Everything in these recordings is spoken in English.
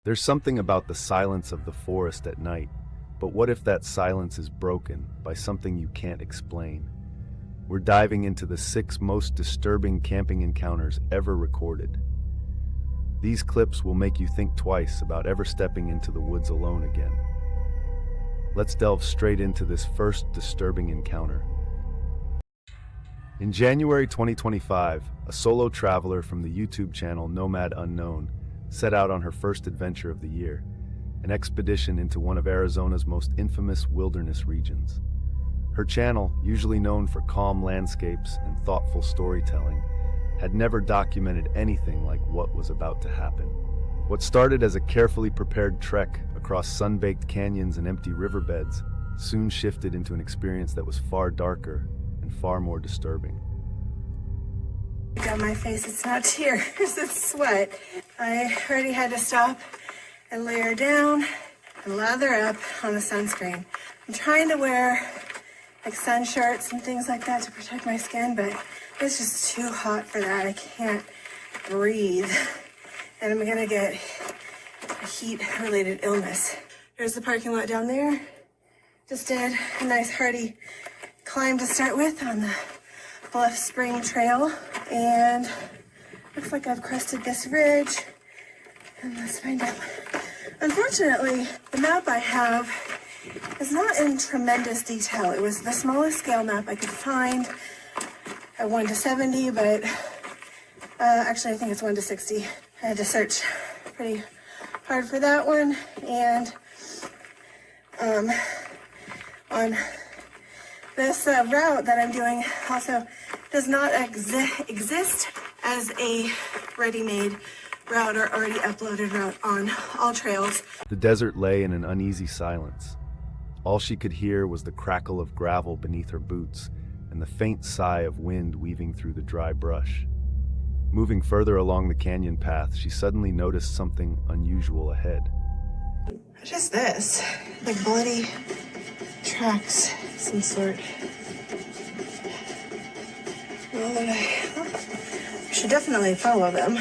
There's something about the silence of the forest at night, but what if that silence is broken by something you can't explain? We're diving into the 6 most disturbing camping encounters ever recorded. These clips will make you think twice about ever stepping into the woods alone again. Let's delve straight into this first disturbing encounter. In January 2025, a solo traveler from the YouTube channel Nomad Unknown set out on her first adventure of the year, an expedition into one of Arizona's most infamous wilderness regions. Her channel, usually known for calm landscapes and thoughtful storytelling, had never documented anything like what was about to happen. What started as a carefully prepared trek across sun-baked canyons and empty riverbeds soon shifted into an experience that was far darker and far more disturbing. On my face, it's not tears, it's sweat. I already had to stop and layer down and lather up on the sunscreen. I'm trying to wear like sun shirts and things like that to protect my skin, but it's just too hot for that. I can't breathe, and I'm gonna get a heat-related illness. There's the parking lot down there. Just did a nice hearty climb to start with on the Bluff Spring Trail, and looks like I've crested this ridge, and let's find out. Unfortunately, the map I have is not in tremendous detail. It was the smallest scale map I could find at 1 to 70, but actually I think it's 1 to 60. I had to search pretty hard for that one, and on this route that I'm doing also does not exist as a ready-made route or already uploaded route on all trails. The desert lay in an uneasy silence. All she could hear was the crackle of gravel beneath her boots and the faint sigh of wind weaving through the dry brush. Moving further along the canyon path, she suddenly noticed something unusual ahead. What is this? Like bloody tracks of some sort. Well, I should definitely follow them.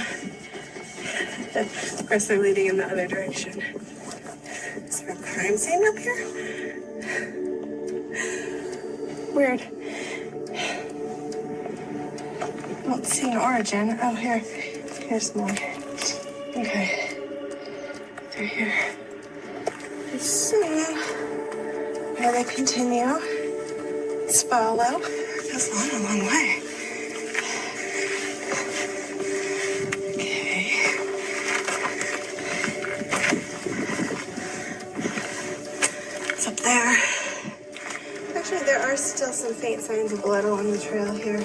Of course, they're leading in the other direction. Is there a crime scene up here? Weird. I don't see an origin. Oh, here's more. Okay. They're here. So, where they continue, let's follow. It's a long way. Okay. It's up there. Actually, there are still some faint signs of blood along the trail here.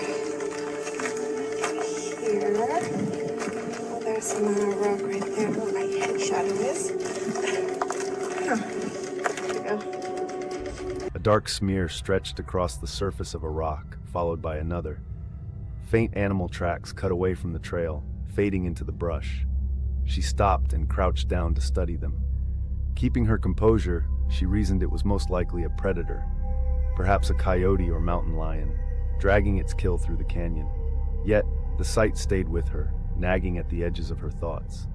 Oh, there's some rock right there where my head shadow is. There we go. A dark smear stretched across the surface of a rock, followed by another. Faint animal tracks cut away from the trail, fading into the brush. She stopped and crouched down to study them. Keeping her composure, she reasoned it was most likely a predator, perhaps a coyote or mountain lion, dragging its kill through the canyon. Yet, the sight stayed with her, nagging at the edges of her thoughts.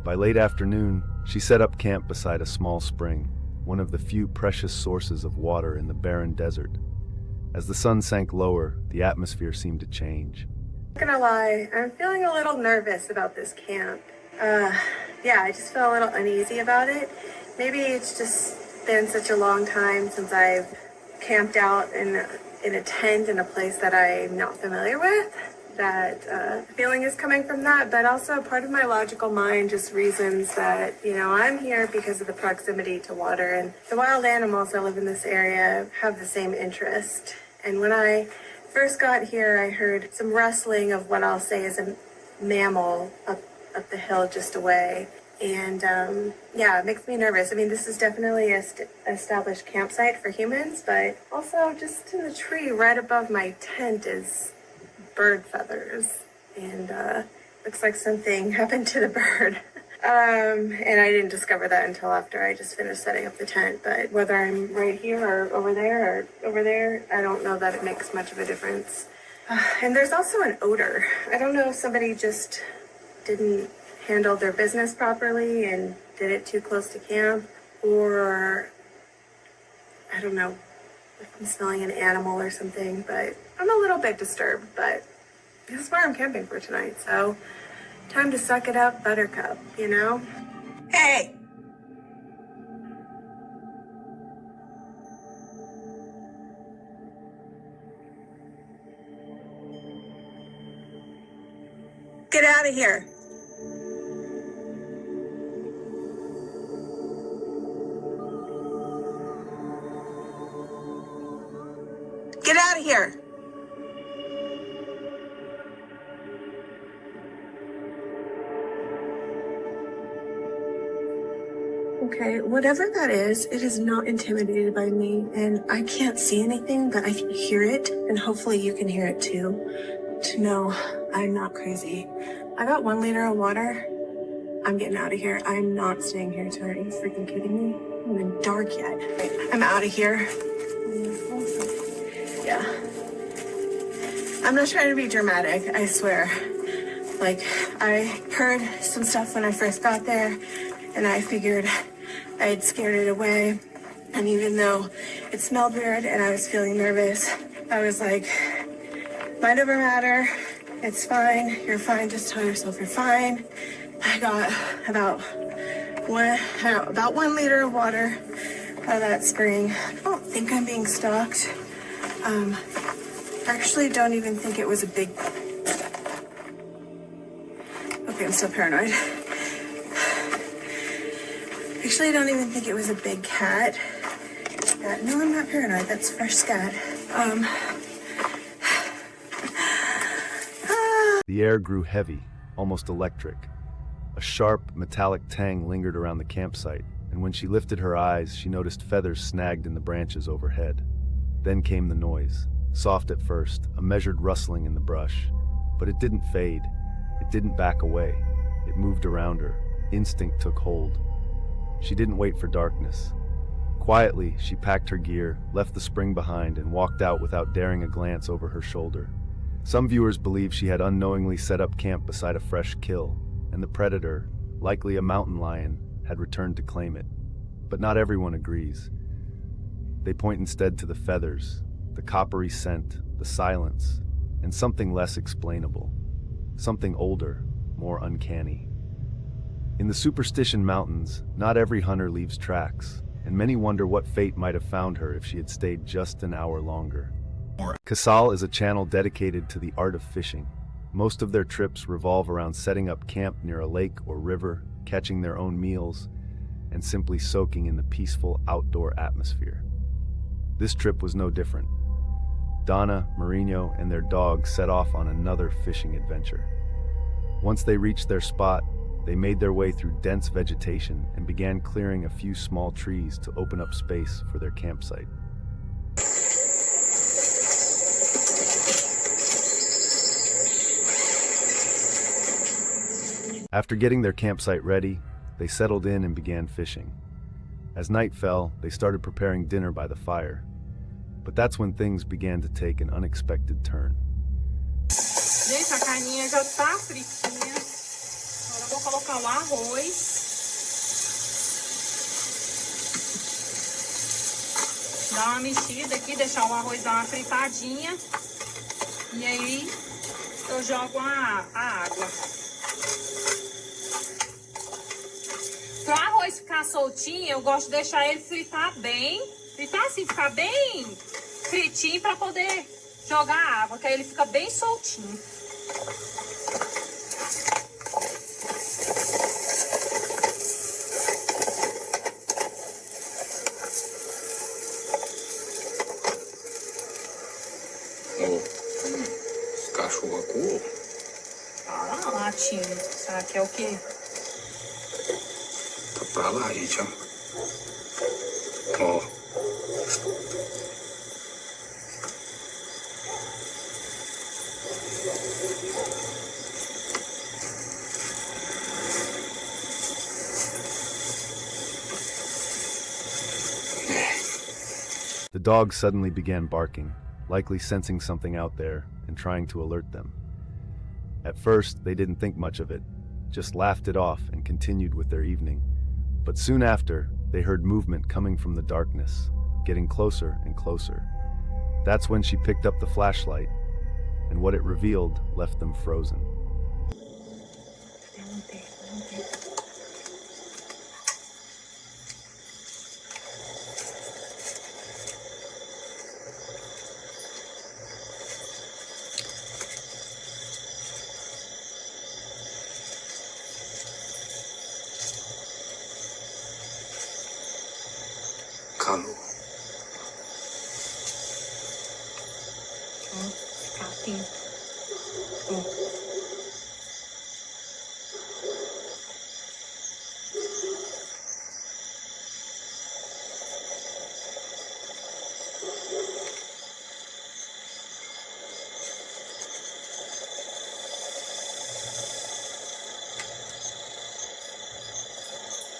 By late afternoon, she set up camp beside a small spring, one of the few precious sources of water in the barren desert. As the sun sank lower, the atmosphere seemed to change. Not gonna lie, I'm feeling a little nervous about this camp. Yeah, I just feel a little uneasy about it. Maybe it's just been such a long time since I've camped out in a tent in a place that I'm not familiar with, that the feeling is coming from that, but also part of my logical mind just reasons that, I'm here because of the proximity to water, and the wild animals that live in this area have the same interest. And when I first got here, I heard some rustling of what I'll say is a mammal up the hill just away. And yeah, it makes me nervous. I mean, this is definitely an established campsite for humans, but also just in the tree right above my tent is bird feathers, and looks like something happened to the bird. And I didn't discover that until after I just finished setting up the tent. But whether I'm right here or over there, I don't know that it makes much of a difference. And there's also an odor. I don't know if somebody just didn't handled their business properly and did it too close to camp, or I don't know if I'm smelling an animal or something, but I'm a little bit disturbed, but this is where I'm camping for tonight, so time to suck it up, buttercup, you know? Hey! Get out of here. Get out of here. Okay, whatever that is, it is not intimidated by me, and I can't see anything, but I can hear it, and hopefully you can hear it too, to know I'm not crazy. I got 1 liter of water. I'm getting out of here. I'm not staying here tonight. Are you freaking kidding me? It's not even dark yet. I'm out of here. Yeah. I'm not trying to be dramatic, I swear. Like, I heard some stuff when I first got there, and I figured I'd scared it away. And even though it smelled weird and I was feeling nervous, I was like, mind over matter. It's fine. You're fine. Just tell yourself you're fine. I got about 1 liter of water out of that spring. I don't think I'm being stalked. I actually don't even think it was a big... Okay, I'm still paranoid. Actually, I don't even think it was a big cat. No, I'm not paranoid. That's fresh scat. The air grew heavy, almost electric. A sharp, metallic tang lingered around the campsite, and when she lifted her eyes, she noticed feathers snagged in the branches overhead. Then came the noise. Soft at first, a measured rustling in the brush. But it didn't fade. It didn't back away. It moved around her. Instinct took hold. She didn't wait for darkness. Quietly, she packed her gear, left the spring behind, and walked out without daring a glance over her shoulder. Some viewers believe she had unknowingly set up camp beside a fresh kill, and the predator, likely a mountain lion, had returned to claim it. But not everyone agrees. They point instead to the feathers, the coppery scent, the silence, and something less explainable. Something older, more uncanny. In the Superstition Mountains, not every hunter leaves tracks, and many wonder what fate might have found her if she had stayed just an hour longer. Casal is a channel dedicated to the art of fishing. Most of their trips revolve around setting up camp near a lake or river, catching their own meals, and simply soaking in the peaceful outdoor atmosphere. This trip was no different. Donna, Marino, and their dog set off on another fishing adventure. Once they reached their spot, they made their way through dense vegetation and began clearing a few small trees to open up space for their campsite. After getting their campsite ready, they settled in and began fishing. As night fell, they started preparing dinner by the fire. But that's when things began to take an unexpected turn. Gente, a carninha já tá fritinha. Agora eu vou colocar o arroz. Dar uma mexida aqui, deixar o arroz dar uma fritadinha. E aí eu jogo a água. Para o arroz ficar soltinho, eu gosto de deixar ele fritar bem. Fritar assim, ficar bem fritinho para poder jogar água, que aí ele fica bem soltinho. Esse cachorro aqui. Olha lá, latindo. Será que é o quê? Tá pra lá, gente, ó. Ó. The dog suddenly began barking, likely sensing something out there and trying to alert them. At first, they didn't think much of it, just laughed it off and continued with their evening. But soon after, they heard movement coming from the darkness, getting closer and closer. That's when she picked up the flashlight, and what it revealed left them frozen. Kalu. Capim.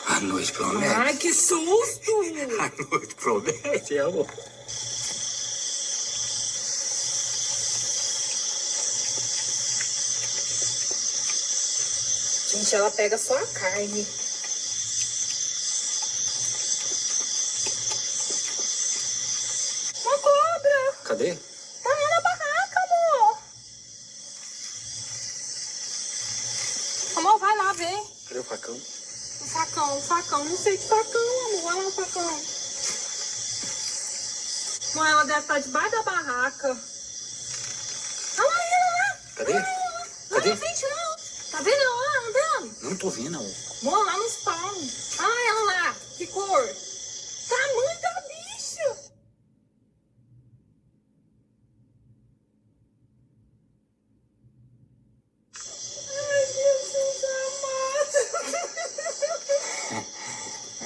A noite promete. Ai, que susto! A noite promete, amor. Gente, ela pega só a carne. Uma cobra! Cadê? Tá lá na barraca, amor! Amor, vai lá ver. Cadê o facão? O facão. Não sei que facão, amor. Olha lá o facão. Amor, ela deve estar debaixo da barraca. Olha lá, ela lá. Cadê? Lá Cadê? na frente, não. Tá vendo ela lá andando? Não tô vendo, amor. Amor, lá nos palmos. Ah, ela lá. Que cor? Tamanho da bicha. Ai, Jesus amado.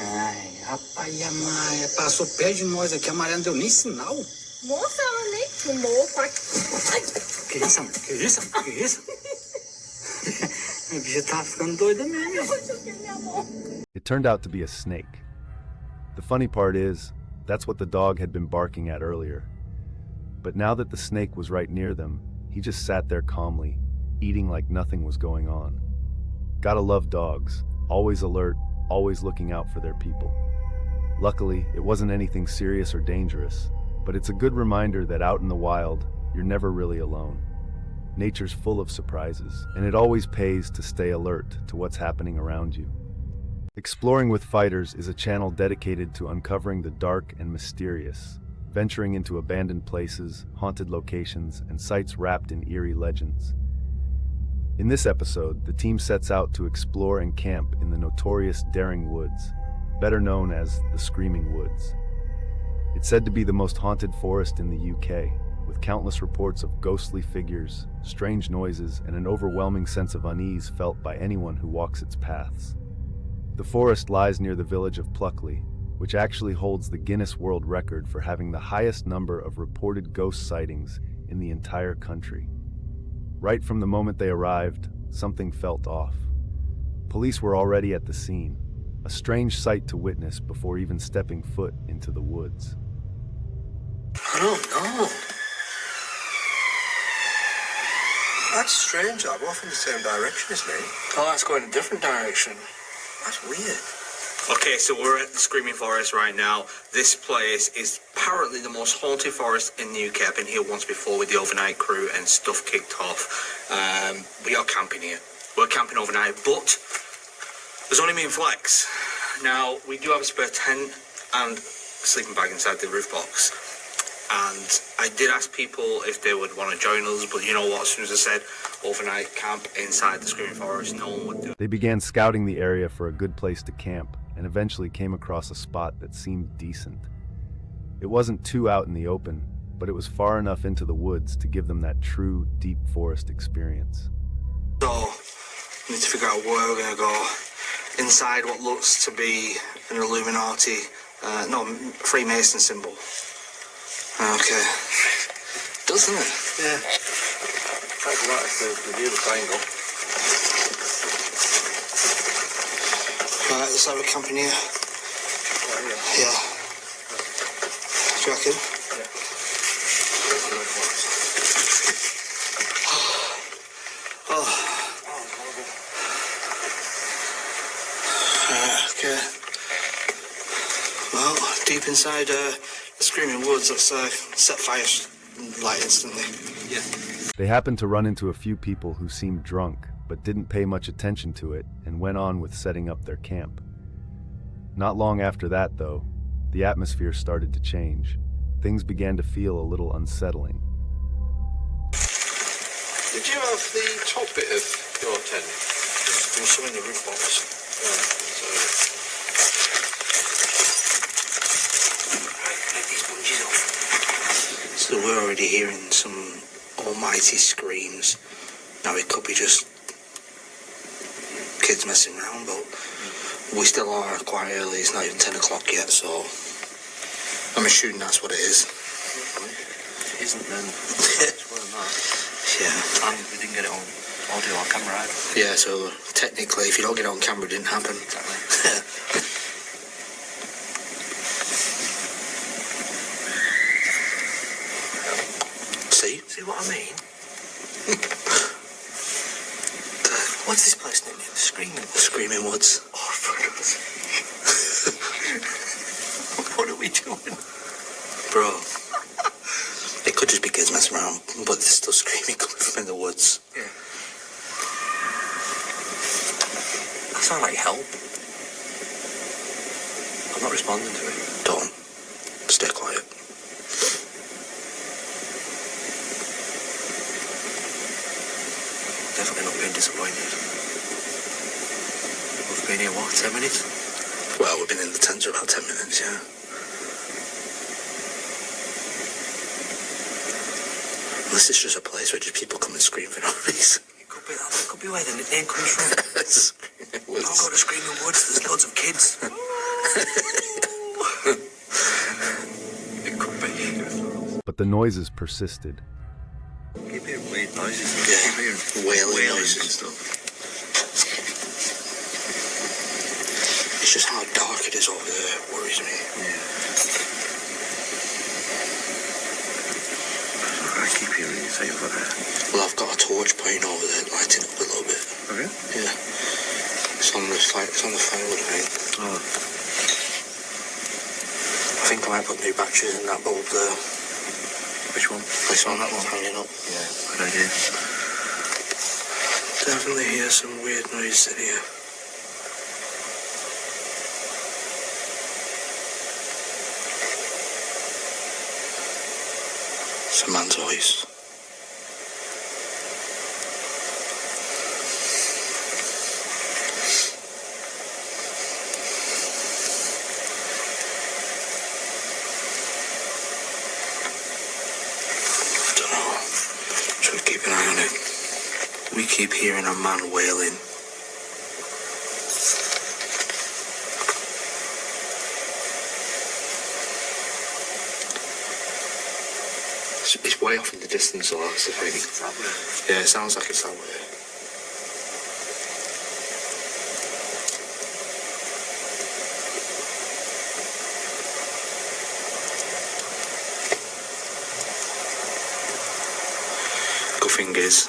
Ai, rapaz, a Maia passou perto de nós aqui. A Maria não deu nem sinal. Moça, ela nem fumou. Ai. Que isso, amor? Que isso, amor? Que isso? A bicha tá ficando doida mesmo. It turned out to be a snake. The funny part is, that's what the dog had been barking at earlier. But now that the snake was right near them, he just sat there calmly, eating like nothing was going on. Gotta love dogs, always alert, always looking out for their people. Luckily, it wasn't anything serious or dangerous, but it's a good reminder that out in the wild, you're never really alone. Nature's full of surprises, and it always pays to stay alert to what's happening around you. Exploring with Fighters is a channel dedicated to uncovering the dark and mysterious, venturing into abandoned places, haunted locations, and sites wrapped in eerie legends. In this episode, the team sets out to explore and camp in the notorious Daring Woods, better known as the Screaming Woods. It's said to be the most haunted forest in the UK, with countless reports of ghostly figures, strange noises, and an overwhelming sense of unease felt by anyone who walks its paths. The forest lies near the village of Pluckley, which actually holds the Guinness World Record for having the highest number of reported ghost sightings in the entire country. Right from the moment they arrived, something felt off. Police were already at the scene, a strange sight to witness before even stepping foot into the woods. I don't know. That's strange. I'm off in the same direction as me. Oh, that's going in a different direction. That's weird. Okay, so we're at the Screaming Forest right now. This place is apparently the most haunted forest in the UK. I've been here once before with the overnight crew and stuff kicked off. We are camping here. We're camping overnight, but there's only me and Flex. Now, we do have a spare tent and sleeping bag inside the roof box. And I did ask people if they would want to join us, but you know what, as soon as I said overnight camp inside the Screaming Forest, no one would do it. They began scouting the area for a good place to camp, and eventually came across a spot that seemed decent. It wasn't too out in the open, but it was far enough into the woods to give them that true deep forest experience. So, we need to figure out where we're going to go. Inside what looks to be an Illuminati, Freemason symbol. Okay. Doesn't it? Yeah. That's right, the view of the triangle. Right, let's have a camp in here. Oh, yeah. Yeah. Do you reckon? Oh. Okay. Well, deep inside the Screaming Woods, let's set fire light instantly. Yeah. They happened to run into a few people who seemed drunk, but didn't pay much attention to it and went on with setting up their camp. Not long after that, though, the atmosphere started to change. Things began to feel a little unsettling. Did you have the top bit of your tent? There was some in the roof box. Right, take these bungees off. So we're already hearing some almighty screams. Now it could be just kids messing around, but we still are quite early. It's not even 10 o'clock yet, so I'm assuming that's what it is. If it isn't, then it's more than that. Yeah. And we didn't get it on audio or camera either. Yeah, so technically, if you don't get it on camera, it didn't happen. Exactly. See what I mean? What's this place named? Screaming Woods. Oh, for God's sake. What are we doing? Bro. It could just be kids messing around, but there's still screaming coming from in the woods. Yeah. That sounds like help. I'm not responding to it. Don't. Stay quiet. Definitely not being disappointed. We've been here, what, 10 minutes? Well, we've been in the tent for about 10 minutes, yeah. This is just a place where just people come and scream for no reason. It could be that. It could be where the name comes from. I'll go to Screaming Woods. There's loads of kids. It could be. But the noises persisted. Keep hearing weird noises. Yeah. Keep hearing Wailing noises noises. and stuff. It's just how dark it is over there worries me. Yeah. I keep hearing you say over there. Well, I've got a torch pointing over there, lighting up a little bit. Okay. Yeah. It's on the firewood, I think. Oh. I think I might put new batteries in that bulb there. Which one? This one, that one's hanging up. Yeah, good idea. Definitely hear some weird noise in here. It's a man's voice. Don't know. Should we keep an eye on it? We keep hearing a man wailing. It's way off in the distance, so that's the thing. It's that way. Yeah, it sounds like it's that way. Good thing is,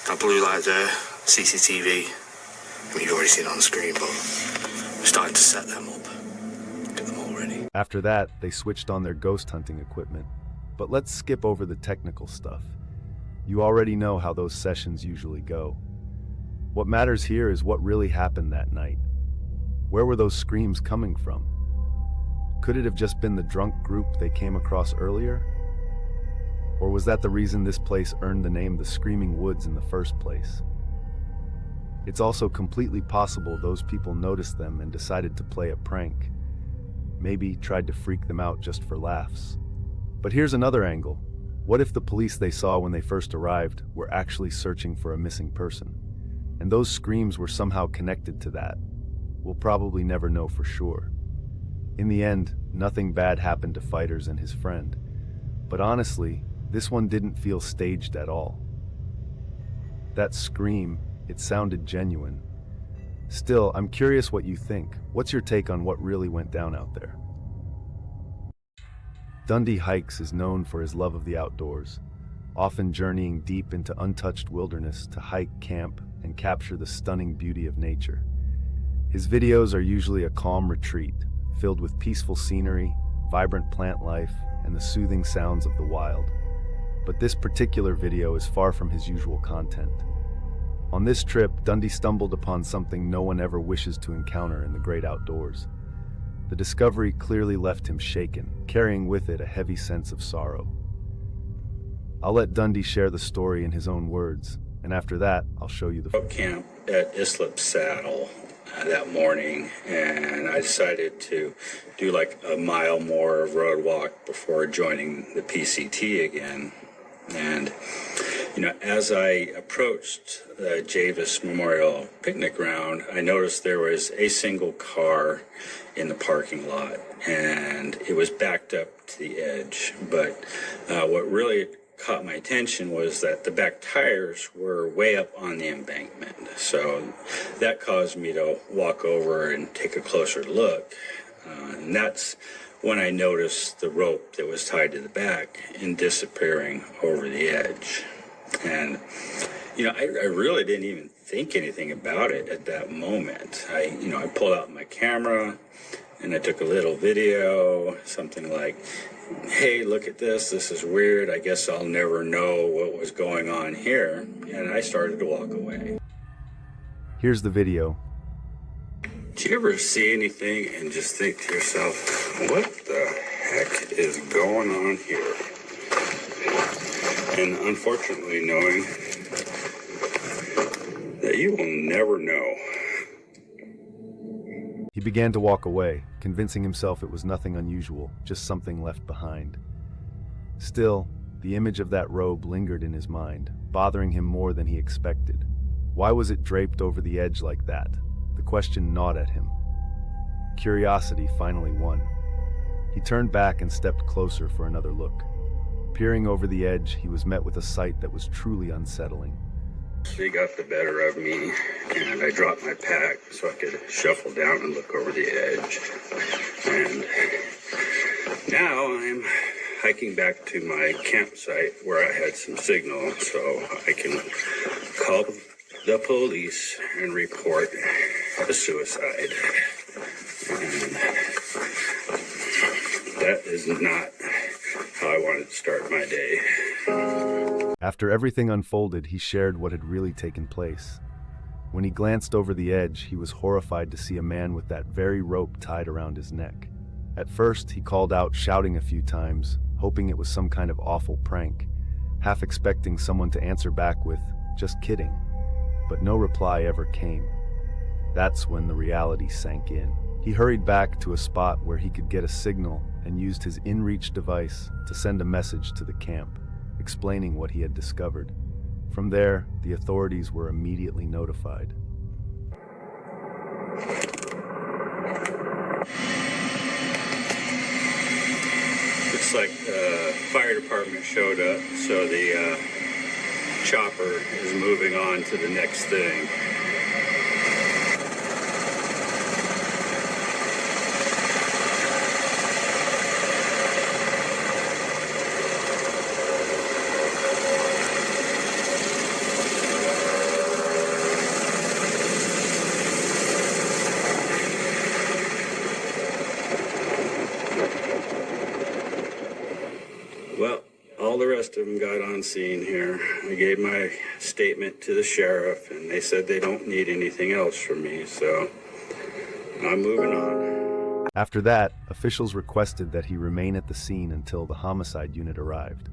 that blue light there, CCTV, I mean, you've already seen it on the screen, but we're starting to set them up. Get them all ready. After that, they switched on their ghost hunting equipment. But let's skip over the technical stuff. You already know how those sessions usually go. What matters here is what really happened that night. Where were those screams coming from? Could it have just been the drunk group they came across earlier? Or was that the reason this place earned the name the Screaming Woods in the first place? It's also completely possible those people noticed them and decided to play a prank. Maybe tried to freak them out just for laughs. But here's another angle. What if the police they saw when they first arrived were actually searching for a missing person? And those screams were somehow connected to that? We'll probably never know for sure. In the end, nothing bad happened to Fighters and his friend. But honestly, this one didn't feel staged at all. That scream, it sounded genuine. Still, I'm curious what you think. What's your take on what really went down out there? Dundee Hikes is known for his love of the outdoors, often journeying deep into untouched wilderness to hike, camp, and capture the stunning beauty of nature. His videos are usually a calm retreat, filled with peaceful scenery, vibrant plant life, and the soothing sounds of the wild. But this particular video is far from his usual content. On this trip, Dundee stumbled upon something no one ever wishes to encounter in the great outdoors. The discovery clearly left him shaken, carrying with it a heavy sense of sorrow. I'll let Dundee share the story in his own words, and after that, I'll show you the camp at Islip Saddle that morning, and I decided to do like a mile more of road walk before joining the PCT again. And as I approached the Javis Memorial Picnic Ground, I noticed there was a single car in the parking lot, and it was backed up to the edge. But what really caught my attention was that the back tires were way up on the embankment. So that caused me to walk over and take a closer look. And that's when I noticed the rope that was tied to the back and disappearing over the edge. And, I really didn't even think anything about it at that moment. I pulled out my camera and I took a little video, something like, hey, look at this is weird, I guess I'll never know what was going on here, and I started to walk away. Here's the video. Do you ever see anything and just think to yourself, what the heck is going on here? And unfortunately knowing that you will never know. He began to walk away, convincing himself it was nothing unusual, just something left behind. Still, the image of that robe lingered in his mind, bothering him more than he expected. Why was it draped over the edge like that? The question gnawed at him. Curiosity finally won. He turned back and stepped closer for another look. Peering over the edge, he was met with a sight that was truly unsettling. She got the better of me, and I dropped my pack so I could shuffle down and look over the edge. And now I'm hiking back to my campsite where I had some signal so I can call the police and report a suicide. And that is not how I wanted to start my day. After everything unfolded, he shared what had really taken place. When he glanced over the edge, he was horrified to see a man with that very rope tied around his neck. At first, he called out, shouting a few times, hoping it was some kind of awful prank, half expecting someone to answer back with, "Just kidding." But no reply ever came. That's when the reality sank in. He hurried back to a spot where he could get a signal and used his in-reach device to send a message to the camp, explaining what he had discovered. From there, the authorities were immediately notified. Looks like the fire department showed up, so the chopper is moving on to the next thing. Well, all the rest of them got on scene here. I gave my statement to the sheriff, and they said they don't need anything else from me, so I'm moving on. After that, officials requested that he remain at the scene until the homicide unit arrived.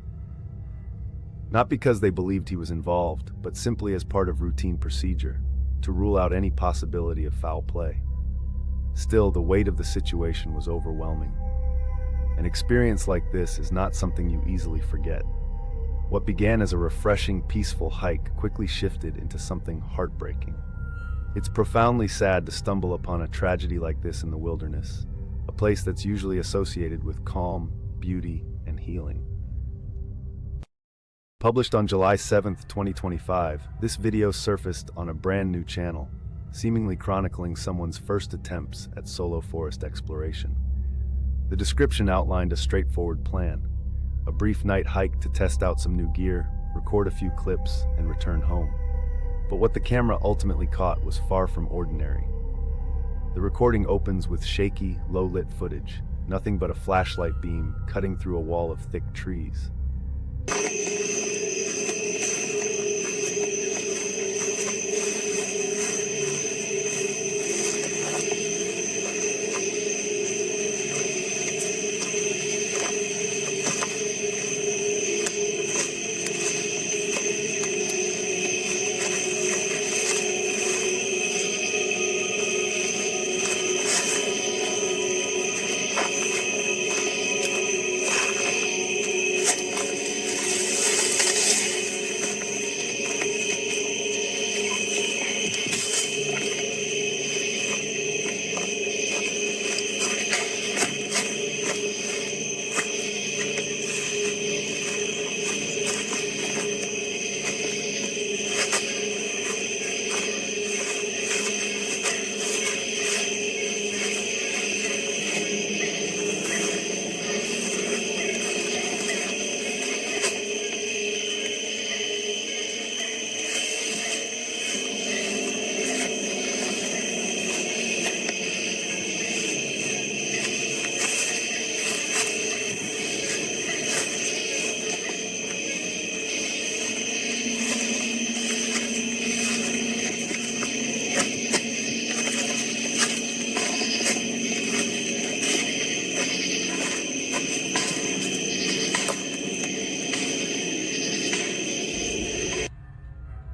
Not because they believed he was involved, but simply as part of routine procedure, to rule out any possibility of foul play. Still, the weight of the situation was overwhelming. An experience like this is not something you easily forget. What began as a refreshing, peaceful hike quickly shifted into something heartbreaking. It's profoundly sad to stumble upon a tragedy like this in the wilderness, a place that's usually associated with calm, beauty, and healing. Published on July 7, 2025, this video surfaced on a brand new channel, seemingly chronicling someone's first attempts at solo forest exploration. The description outlined a straightforward plan: a brief night hike to test out some new gear, record a few clips, and return home. But what the camera ultimately caught was far from ordinary. The recording opens with shaky, low-lit footage, nothing but a flashlight beam cutting through a wall of thick trees.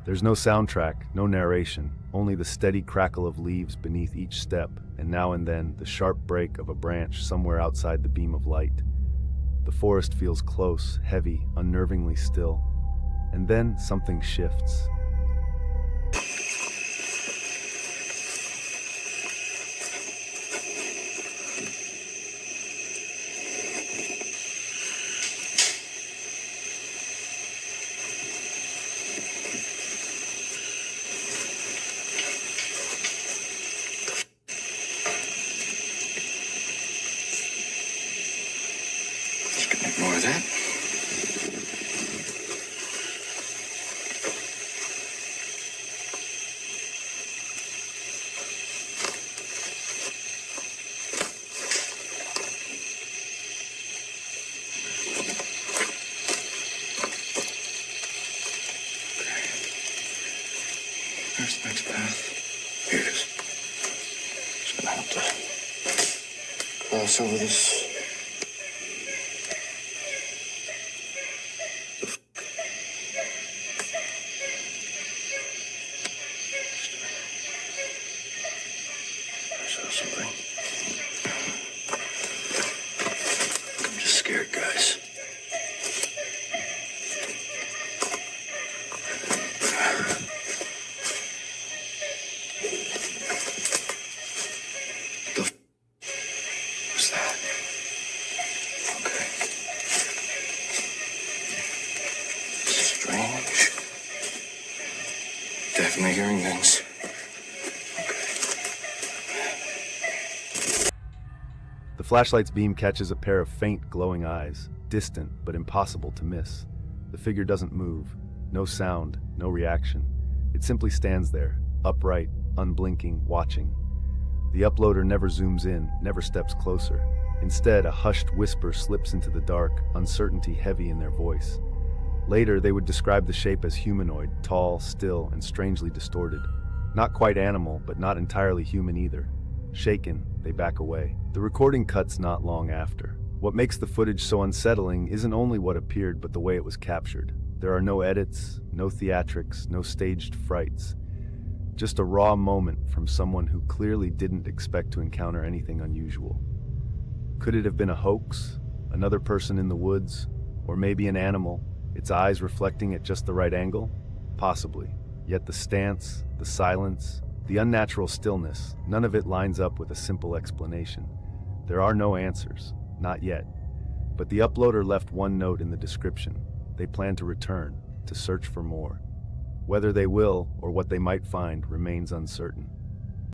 There's no soundtrack, no narration, only the steady crackle of leaves beneath each step, and now and then the sharp break of a branch somewhere outside the beam of light. The forest feels close, heavy, unnervingly still. And then something shifts. Just gonna ignore that. Where's the next path? Here it is. Just gonna have to cross over this. I saw something. I'm just scared, guys. What's that? Okay. Strange. Definitely hearing things. The flashlight's beam catches a pair of faint, glowing eyes, distant but impossible to miss. The figure doesn't move, no sound, no reaction. It simply stands there, upright, unblinking, watching. The uploader never zooms in, never steps closer. Instead, a hushed whisper slips into the dark, uncertainty heavy in their voice. Later, they would describe the shape as humanoid, tall, still, and strangely distorted. Not quite animal, but not entirely human either. Shaken, they back away. The recording cuts not long after. What makes the footage so unsettling isn't only what appeared, but the way it was captured. There are no edits, no theatrics, no staged frights. Just a raw moment from someone who clearly didn't expect to encounter anything unusual. Could it have been a hoax? Another person in the woods? Or maybe an animal, its eyes reflecting at just the right angle? Possibly. Yet the stance, the silence, the unnatural stillness, none of it lines up with a simple explanation. There are no answers, not yet. But the uploader left one note in the description. They plan to return, to search for more. Whether they will, or what they might find, remains uncertain.